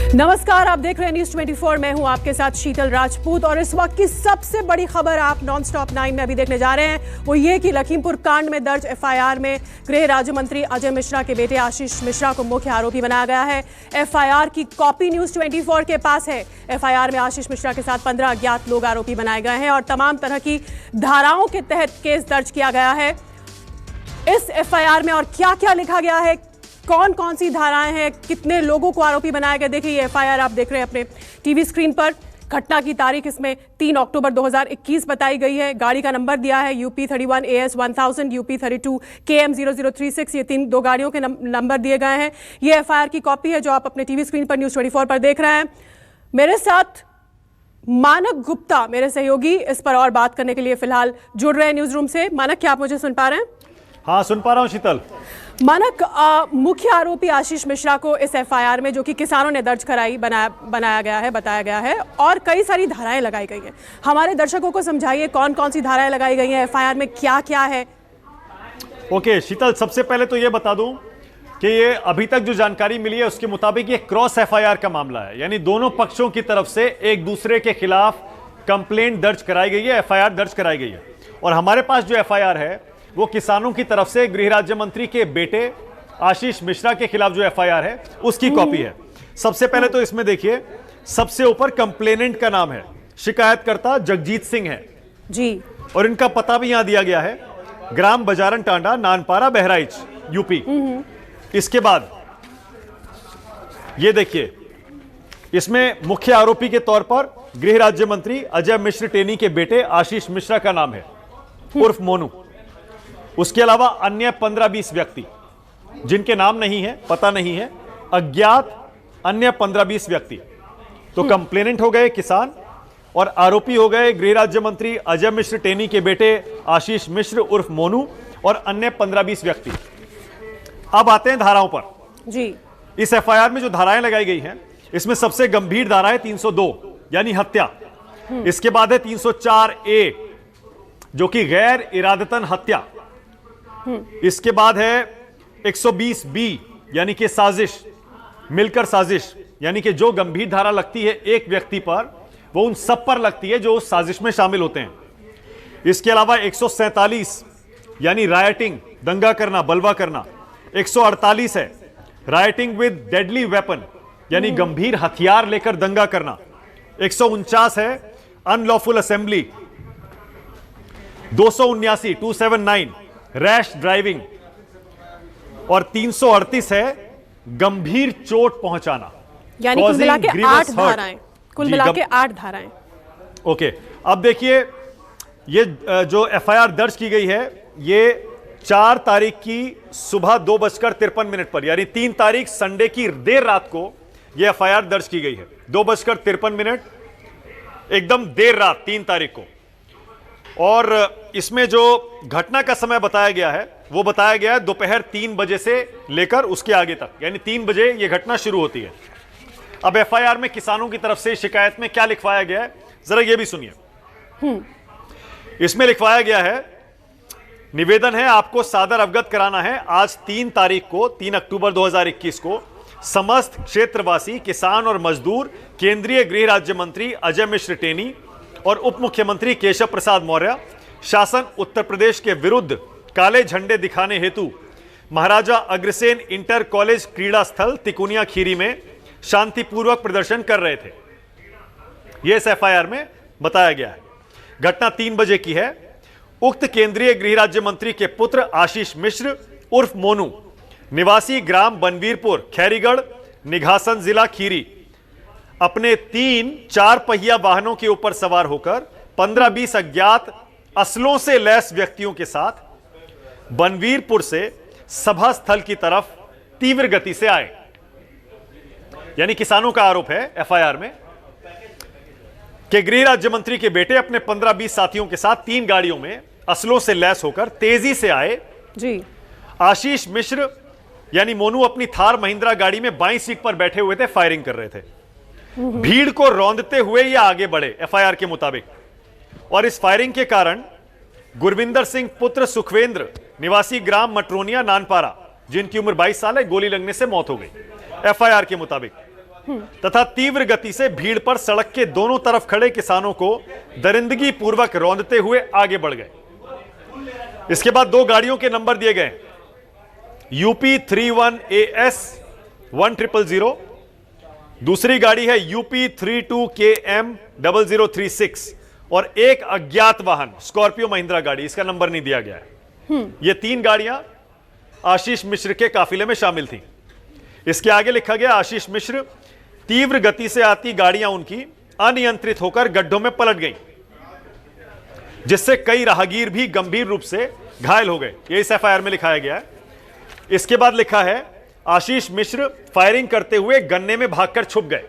नमस्कार, आप देख रहे हैं न्यूज 24। मैं हूं आपके साथ शीतल राजपूत और इस वक्त की सबसे बड़ी खबर आप नॉन स्टॉप 9 में अभी देखने जा रहे हैं वो ये कि लखीमपुर कांड में दर्ज एफआईआर में गृह राज्य मंत्री अजय मिश्रा के बेटे आशीष मिश्रा को मुख्य आरोपी बनाया गया है। एफआईआर की कॉपी न्यूज 24 के पास है। एफआईआर में आशीष मिश्रा के साथ 15 अज्ञात लोग आरोपी बनाए गए हैं और तमाम तरह की धाराओं के तहत केस दर्ज किया गया है। इस एफआईआर में और क्या क्या लिखा गया है, कौन कौन सी धाराएं हैं, कितने लोगों को आरोपी बनाया गया, देखिए ये एफआईआर आप देख रहे हैं अपने टीवी स्क्रीन पर। घटना की तारीख इसमें 3 अक्टूबर 2021 बताई गई है। गाड़ी का नंबर दिया है यूपी 31 AS 1000, यूपी 32 KM 0036। ये दो गाड़ियों के नंबर दिए गए हैं। ये एफआईआर की कॉपी है जो आप अपने टीवी स्क्रीन पर न्यूज 24 पर देख रहे हैं। मेरे साथ मानक गुप्ता, मेरे सहयोगी, इस पर और बात करने के लिए फिलहाल जुड़ रहे हैं न्यूज रूम से। मानक, क्या आप मुझे सुन पा रहे हैं? हाँ, सुन पा रहा हूं शीतल। मानक, मुख्य आरोपी आशीष मिश्रा को इस एफआईआर में, जो कि किसानों ने दर्ज कराई, बनाया गया है, बताया गया है और कई सारी धाराएं लगाई गई हैं। हमारे दर्शकों को समझाइए कौन कौन सी धाराएं लगाई गई हैं, एफआईआर में क्या क्या है। ओके शीतल, सबसे पहले तो ये बता दूं कि ये अभी तक जो जानकारी मिली है उसके मुताबिक ये क्रॉस एफआईआर का मामला है, यानी दोनों पक्षों की तरफ से एक दूसरे के खिलाफ कंप्लेंट दर्ज कराई गई है, एफआईआर दर्ज कराई गई है। और हमारे पास जो एफआईआर है वो किसानों की तरफ से गृह राज्य मंत्री के बेटे आशीष मिश्रा के खिलाफ जो एफआईआर है उसकी कॉपी है। सबसे पहले तो इसमें देखिए, सबसे ऊपर कंप्लेनेंट का नाम है, शिकायतकर्ता जगजीत सिंह है जी, और इनका पता भी यहां दिया गया है, ग्राम बजारन टांडा, नानपारा, बहराइच, यूपी। इसके बाद ये देखिए, इसमें मुख्य आरोपी के तौर पर गृह राज्य मंत्री अजय मिश्र टेनी के बेटे आशीष मिश्रा का नाम है, उर्फ मोनू। उसके अलावा अन्य 15-20 व्यक्ति जिनके नाम नहीं है, पता नहीं है, अज्ञात अन्य 15-20 व्यक्ति। तो कंप्लेनेंट हो गए किसान और आरोपी हो गए गृह राज्य मंत्री अजय मिश्र टेनी के बेटे आशीष मिश्र उर्फ मोनू और अन्य 15-20 व्यक्ति। अब आते हैं धाराओं पर जी। इस एफआईआर में जो धाराएं लगाई गई हैं इसमें सबसे गंभीर धारा है 302 यानी हत्या। इसके बाद है 304A जो कि गैर इरादतन हत्या। इसके बाद है 120B यानी कि साजिश, मिलकर साजिश, यानी कि जो गंभीर धारा लगती है एक व्यक्ति पर वो उन सब पर लगती है जो उस साजिश में शामिल होते हैं। इसके अलावा 147 यानी राइटिंग, दंगा करना, बलवा करना। 148 है राइटिंग विद डेडली वेपन यानी गंभीर हथियार लेकर दंगा करना। 149 है अनलॉफुल असेंबली। 279 रैश ड्राइविंग और 338 है गंभीर चोट पहुंचाना। यानी कुल मिला के 8 धाराएं, कुल मिला के 8 धाराएं। ओके, अब देखिए ये जो एफआईआर दर्ज की गई है ये 4 तारीख की सुबह 2:53 पर, यानी 3 तारीख संडे की देर रात को ये एफआईआर दर्ज की गई है। 2:53 एकदम देर रात 3 तारीख को। और इसमें जो घटना का समय बताया गया है वो बताया गया है दोपहर 3 बजे से लेकर उसके आगे तक, यानी 3 बजे ये घटना शुरू होती है। अब एफआईआर में किसानों की तरफ से शिकायत में क्या लिखवाया गया है जरा ये भी सुनिए। इसमें लिखवाया गया है, निवेदन है आपको सादर अवगत कराना है, आज 3 तारीख को 3 अक्टूबर 2021 को समस्त क्षेत्रवासी किसान और मजदूर केंद्रीय गृह राज्य मंत्री अजय मिश्र टेनी और उप मुख्यमंत्री केशव प्रसाद मौर्य शासन उत्तर प्रदेश के विरुद्ध काले झंडे दिखाने हेतु महाराजा अग्रसेन इंटर कॉलेज क्रीड़ा स्थल तिकुनिया खीरी में शांतिपूर्वक प्रदर्शन कर रहे थे। यह इस एफआईआर में बताया गया है। घटना 3 बजे की है। उक्त केंद्रीय गृह राज्य मंत्री के पुत्र आशीष मिश्र उर्फ मोनू निवासी ग्राम बनवीरपुर, खैरीगढ़, निघासन जिला खीरी अपने 3 4 पहिया वाहनों के ऊपर सवार होकर 15-20 अज्ञात असलों से लैस व्यक्तियों के साथ बनवीरपुर से सभा स्थल की तरफ तीव्र गति से आए। यानी किसानों का आरोप है एफआईआर में कि गृह राज्य मंत्री के बेटे अपने 15-20 साथियों के साथ 3 गाड़ियों में असलों से लैस होकर तेजी से आए जी। आशीष मिश्र यानी मोनू अपनी थार महिंद्रा गाड़ी में बाईं सीट पर बैठे हुए थे, फायरिंग कर रहे थे। भीड़ को रौंदते हुए ये आगे बढ़े एफआईआर के मुताबिक, और इस फायरिंग के कारण गुरविंदर सिंह पुत्र सुखवेंद्र निवासी ग्राम मटरोनिया, नानपारा, जिनकी उम्र 22 साल है, गोली लगने से मौत हो गई एफआईआर के मुताबिक। तथा तीव्र गति से भीड़ पर सड़क के दोनों तरफ खड़े किसानों को दरिंदगी पूर्वक रौंदते हुए आगे बढ़ गए। इसके बाद दो गाड़ियों के नंबर दिए गए, यूपी 31AS 1000, दूसरी गाड़ी है यूपी 32KM 0036 और एक अज्ञात वाहन स्कॉर्पियो महिंद्रा गाड़ी, इसका नंबर नहीं दिया गया है। ये तीन गाड़ियां आशीष मिश्र के काफिले में शामिल थी। इसके आगे लिखा गया, आशीष मिश्र तीव्र गति से आती गाड़ियां उनकी अनियंत्रित होकर गड्ढों में पलट गईं, जिससे कई राहगीर भी गंभीर रूप से घायल हो गए। ये इस एफआईआर में लिखाया गया है। इसके बाद लिखा है, आशीष मिश्र फायरिंग करते हुए गन्ने में भागकर छुप गए।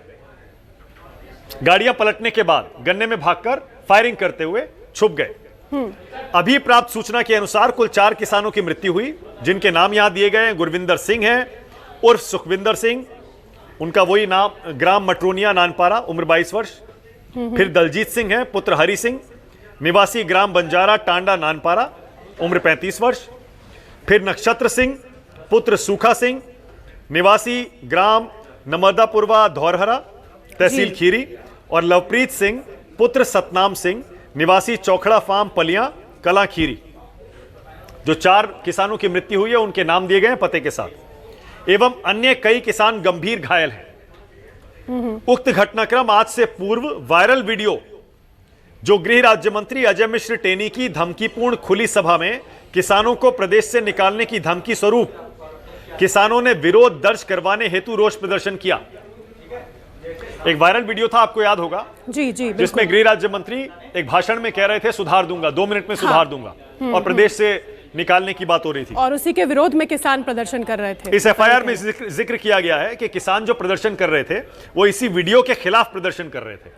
गाड़ियां पलटने के बाद गन्ने में भागकर फायरिंग करते हुए छुप गए। अभी प्राप्त सूचना के अनुसार कुल 4 किसानों की मृत्यु हुई, जिनके नाम यहां दिए गए हैं। गुरविंदर सिंह हैं उर्फ सुखविंदर सिंह, उनका वही नाम, ग्राम मटरोनिया नानपारा, उम्र 22 वर्ष। फिर दलजीत सिंह हैं पुत्र हरि सिंह, निवासी ग्राम बंजारा टांडा नानपारा, उम्र 35 वर्ष। फिर नक्षत्र सिंह पुत्र सूखा सिंह, निवासी ग्राम नमदापुरवा धौरहरा, तहसील खीरी। और लवप्रीत सिंह पुत्र सतनाम सिंह, निवासी चौखड़ा फार्म पलियां कला खीरी। जो 4 किसानों की मृत्यु हुई है उनके नाम दिए गए हैं पते के साथ, एवं अन्य कई किसान गंभीर घायल हैं। उक्त घटनाक्रम आज से पूर्व वायरल वीडियो जो गृह राज्य मंत्री अजय मिश्र टेनी की धमकीपूर्ण खुली सभा में किसानों को प्रदेश से निकालने की धमकी स्वरूप किसानों ने विरोध दर्ज करवाने हेतु रोष प्रदर्शन किया। एक वायरल वीडियो था, आपको याद होगा, जी जी, जिसमें गृह राज्य मंत्री एक भाषण में कह रहे थे सुधार दूंगा, 2 मिनट में सुधार दूंगा, और प्रदेश से निकालने की बात हो रही थी, और उसी के विरोध में किसान प्रदर्शन कर रहे थे। इस एफआईआर में जिक्र किया गया है कि किसान जो प्रदर्शन कर रहे थे वो इसी वीडियो के खिलाफ प्रदर्शन कर रहे थे।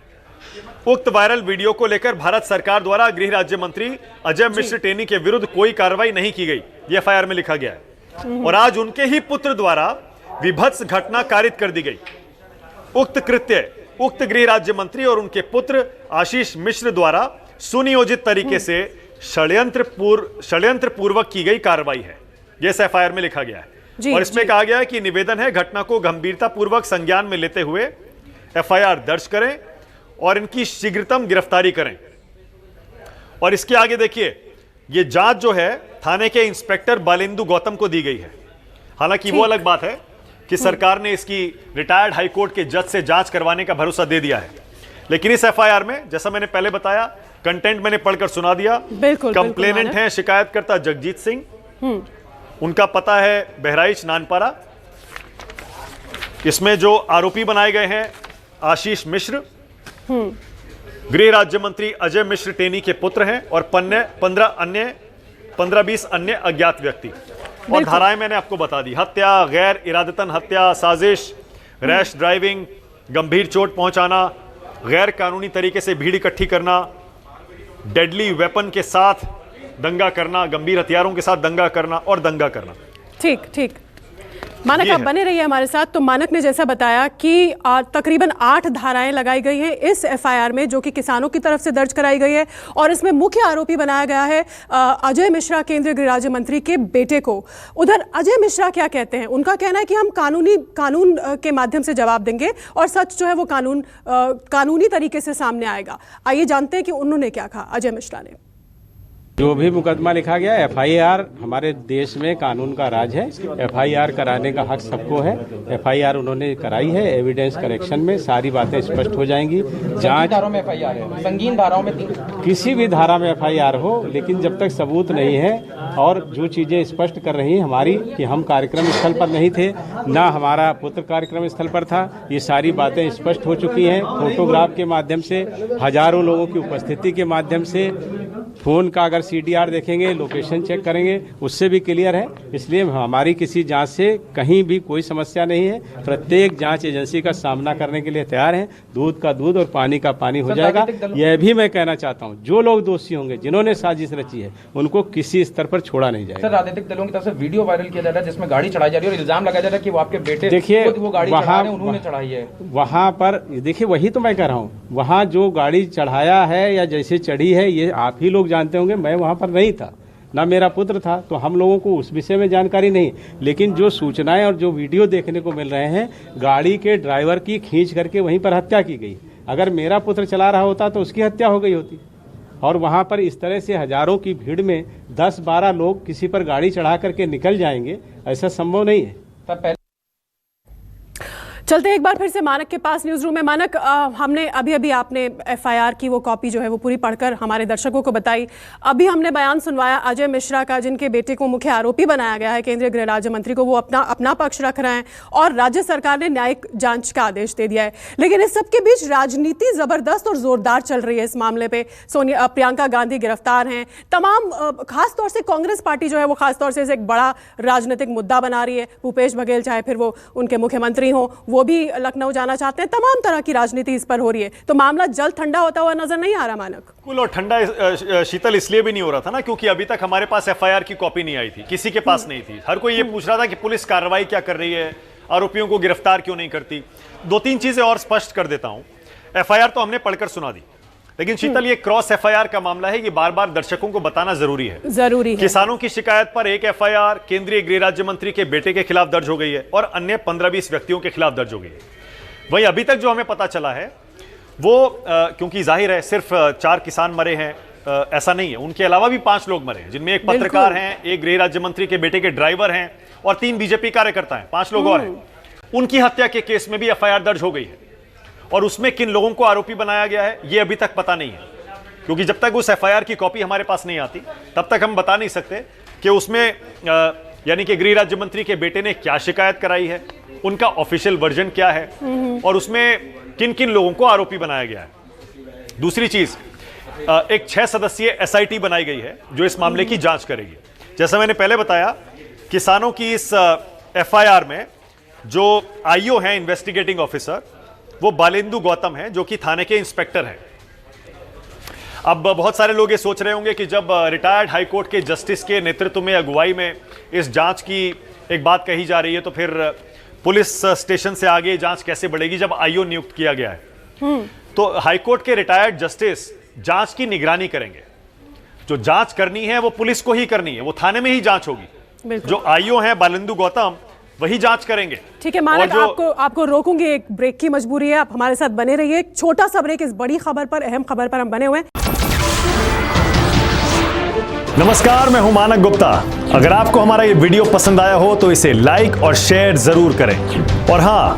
उक्त वायरल वीडियो को लेकर भारत सरकार द्वारा गृह राज्य मंत्री अजय मिश्र टेनी के विरुद्ध कोई कार्रवाई नहीं की गई, ये एफआईआर में लिखा गया है। और आज उनके ही पुत्र द्वारा विभत्स घटना कारित कर दी गई। उक्त कृत्य उक्त गृह राज्य मंत्री और उनके पुत्र आशीष मिश्र द्वारा सुनियोजित तरीके से षड्यंत्र पूर्वक की गई कार्रवाई है, जैसे एफआईआर में लिखा गया है। और इसमें कहा गया है कि निवेदन है, घटना को गंभीरता पूर्वक संज्ञान में लेते हुए एफआईआर दर्ज करें और इनकी शीघ्रतम गिरफ्तारी करें। और इसके आगे देखिए, ये जांच जो है थाने के इंस्पेक्टर बालेंदु गौतम को दी गई है। हालांकि वो अलग बात है कि सरकार ने इसकी रिटायर्ड हाईकोर्ट के जज से जांच करवाने का भरोसा दे दिया है, लेकिन इस एफआईआर में जैसा मैंने पहले बताया, कंटेंट मैंने पढ़कर सुना दिया। कंप्लेनेंट हैं शिकायतकर्ता जगजीत सिंह, उनका पता है बहराइच नानपारा। इसमें जो आरोपी बनाए गए हैं आशीष मिश्र, गृह राज्य मंत्री अजय मिश्र टेनी के पुत्र हैं, और 15-20 अन्य अज्ञात व्यक्ति। और धाराएं मैंने आपको बता दी, हत्या, गैर इरादतन हत्या, साजिश, रैश ड्राइविंग, गंभीर चोट पहुंचाना, गैर कानूनी तरीके से भीड़ इकट्ठी करना, डेडली वेपन के साथ दंगा करना, गंभीर हथियारों के साथ दंगा करना और दंगा करना। ठीक ठीक, मानक आप बने रहिए हमारे साथ। तो मानक ने जैसा बताया कि तकरीबन 8 धाराएं लगाई गई हैं इस एफआईआर में, जो कि किसानों की तरफ से दर्ज कराई गई है, और इसमें मुख्य आरोपी बनाया गया है अजय मिश्रा, केंद्रीय गृह राज्य मंत्री के बेटे को। उधर अजय मिश्रा क्या कहते हैं? उनका कहना है कि हम कानून के माध्यम से जवाब देंगे और सच जो है वो कानूनी तरीके से सामने आएगा। आइए जानते हैं कि उन्होंने क्या कहा अजय मिश्रा ने। जो भी मुकदमा लिखा गया, एफआईआर हमारे देश में कानून का राज है, एफआईआर कराने का हक सबको है। एफआईआर उन्होंने कराई है, एविडेंस करेक्शन में सारी बातें स्पष्ट हो जाएंगी। जांच धाराओं में एफआईआर है, संगीन धाराओं में किसी भी धारा में एफआईआर हो, लेकिन जब तक सबूत नहीं है और जो चीजें स्पष्ट कर रही हैं हमारी कि हम कार्यक्रम स्थल पर नहीं थे, ना हमारा पुत्र कार्यक्रम स्थल पर था, ये सारी बातें स्पष्ट हो चुकी हैं। फोटोग्राफ के माध्यम से, हजारों लोगों की उपस्थिति के माध्यम से, फोन का अगर सीडीआर देखेंगे, लोकेशन चेक करेंगे, उससे भी क्लियर है। इसलिए हमारी किसी जांच से कहीं भी कोई समस्या नहीं है। प्रत्येक जांच एजेंसी का सामना करने के लिए तैयार है। दूध का दूध और पानी का पानी हो जाएगा। यह भी मैं कहना चाहता हूं, जो लोग दोषी होंगे, जिन्होंने साजिश रची है, उनको किसी स्तर पर छोड़ा नहीं जाएगा। सर, राजनीतिक दलों की तरफ से वीडियो वायरल किया जा रहा है जिसमें गाड़ी चढ़ाई जा रही है और इल्जाम लगाया जा रहा है कि वो आपके बेटे, देखिए वो गाड़ी चढ़ा रहे हैं, उन्होंने चढ़ाई है। वहां पर देखिए, वही तो मैं कह रहा हूँ, वहां जो गाड़ी चढ़ाया है या जैसे चढ़ी है, ये आप ही लोग जानते होंगे, मैं वहां पर नहीं था। ना मेरा पुत्र था, तो हम लोगों को उस विषय में जानकारी नहीं। लेकिन जो सूचनाएं और जो वीडियो देखने को मिल रहे हैं, गाड़ी के ड्राइवर की खींच करके वहीं पर हत्या की गई। अगर मेरा पुत्र चला रहा होता तो उसकी हत्या हो गई होती। और वहाँ पर इस तरह से हजारों की भीड़ में 10-12 लोग किसी पर गाड़ी चढ़ा करके निकल जाएंगे, ऐसा संभव नहीं है। तब पहले चलते एक बार फिर से मानक के पास न्यूज रूम में। मानक, हमने अभी आपने एफआईआर की वो कॉपी जो है वो पूरी पढ़कर हमारे दर्शकों को बताई। अभी हमने बयान सुनवाया अजय मिश्रा का, जिनके बेटे को मुख्य आरोपी बनाया गया है केंद्रीय गृह राज्य मंत्री को। वो अपना पक्ष रख रहे हैं और राज्य सरकार ने न्यायिक जांच का आदेश दे दिया है। लेकिन इस सबके बीच राजनीति जबरदस्त और जोरदार चल रही है इस मामले पे। प्रियंका गांधी गिरफ्तार हैं, तमाम खासतौर से कांग्रेस पार्टी जो है वो खासतौर से एक बड़ा राजनीतिक मुद्दा बना रही है। भूपेश बघेल चाहे फिर वो उनके मुख्यमंत्री हों, वो भी लखनऊ जाना चाहते हैं। तमाम तरह की राजनीति इस पर हो रही है, तो मामला जल्द ठंडा होता हुआ नजर नहीं आ रहा मानक। कुल और ठंडा शीतल इसलिए भी नहीं हो रहा था ना, क्योंकि अभी तक हमारे पास एफआईआर की कॉपी नहीं आई थी, किसी के पास नहीं थी। हर कोई ये पूछ रहा था कि पुलिस कार्रवाई क्या कर रही है, आरोपियों को गिरफ्तार क्यों नहीं करती। 2-3 चीजें और स्पष्ट कर देता हूं। एफआईआर तो हमने पढ़कर सुना दी, लेकिन शीतल ये क्रॉस एफआईआर का मामला है, ये बार बार दर्शकों को बताना जरूरी है। किसानों की शिकायत पर एक एफआईआर केंद्रीय गृह राज्य मंत्री के बेटे के खिलाफ दर्ज हो गई है और अन्य 15-20 व्यक्तियों के खिलाफ दर्ज हो गई है। वहीं अभी तक जो हमें पता चला है वो क्योंकि जाहिर है सिर्फ 4 किसान मरे हैं, ऐसा नहीं है, उनके अलावा भी 5 लोग मरे हैं, जिनमें एक पत्रकार हैं, एक गृह राज्य मंत्री के बेटे के ड्राइवर हैं और 3 बीजेपी कार्यकर्ता हैं। 5 लोग और हैं। उनकी हत्या के केस में भी एफआईआर दर्ज हो गई है और उसमें किन लोगों को आरोपी बनाया गया है ये अभी तक पता नहीं है, क्योंकि जब तक उस एफआईआर की कॉपी हमारे पास नहीं आती तब तक हम बता नहीं सकते कि उसमें यानी कि गृह राज्य मंत्री के बेटे ने क्या शिकायत कराई है, उनका ऑफिशियल वर्जन क्या है और उसमें किन किन लोगों को आरोपी बनाया गया है। दूसरी चीज, एक 6 सदस्यीय एसआईटी बनाई गई है जो इस मामले की जांच करेगी। जैसा मैंने पहले बताया, किसानों की इस एफआईआर में जो आईओ हैं, इन्वेस्टिगेटिंग ऑफिसर, वो बालेंदु गौतम हैं, जो कि थाने के इंस्पेक्टर हैं। अब बहुत सारे लोग ये सोच रहे होंगे कि जब रिटायर्ड हाईकोर्ट के जस्टिस के नेतृत्व में, अगुवाई में इस जांच की एक बात कही जा रही है, तो फिर पुलिस स्टेशन से आगे जांच कैसे बढ़ेगी जब आईओ नियुक्त किया गया है। तो हाईकोर्ट के रिटायर्ड जस्टिस जांच की निगरानी करेंगे। जो जांच करनी है वो पुलिस को ही करनी है, वो थाने में ही जांच होगी। जो आईओ है बालेंदु गौतम, वही जांच करेंगे। ठीक है मानक, आपको रोकूंगी, एक ब्रेक की मजबूरी है, आप हमारे साथ बने रहिए। एक छोटा सा ब्रेक, इस बड़ी खबर पर, अहम खबर पर हम बने हुए हैं। नमस्कार, मैं हूं मानक गुप्ता। अगर आपको हमारा ये वीडियो पसंद आया हो तो इसे लाइक और शेयर जरूर करें और हां,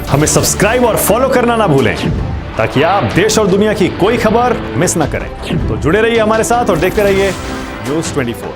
हमें सब्सक्राइब और फॉलो करना ना भूलें, ताकि आप देश और दुनिया की कोई खबर मिस ना करें। तो जुड़े रहिए हमारे साथ और देखते रहिए न्यूज़ 24।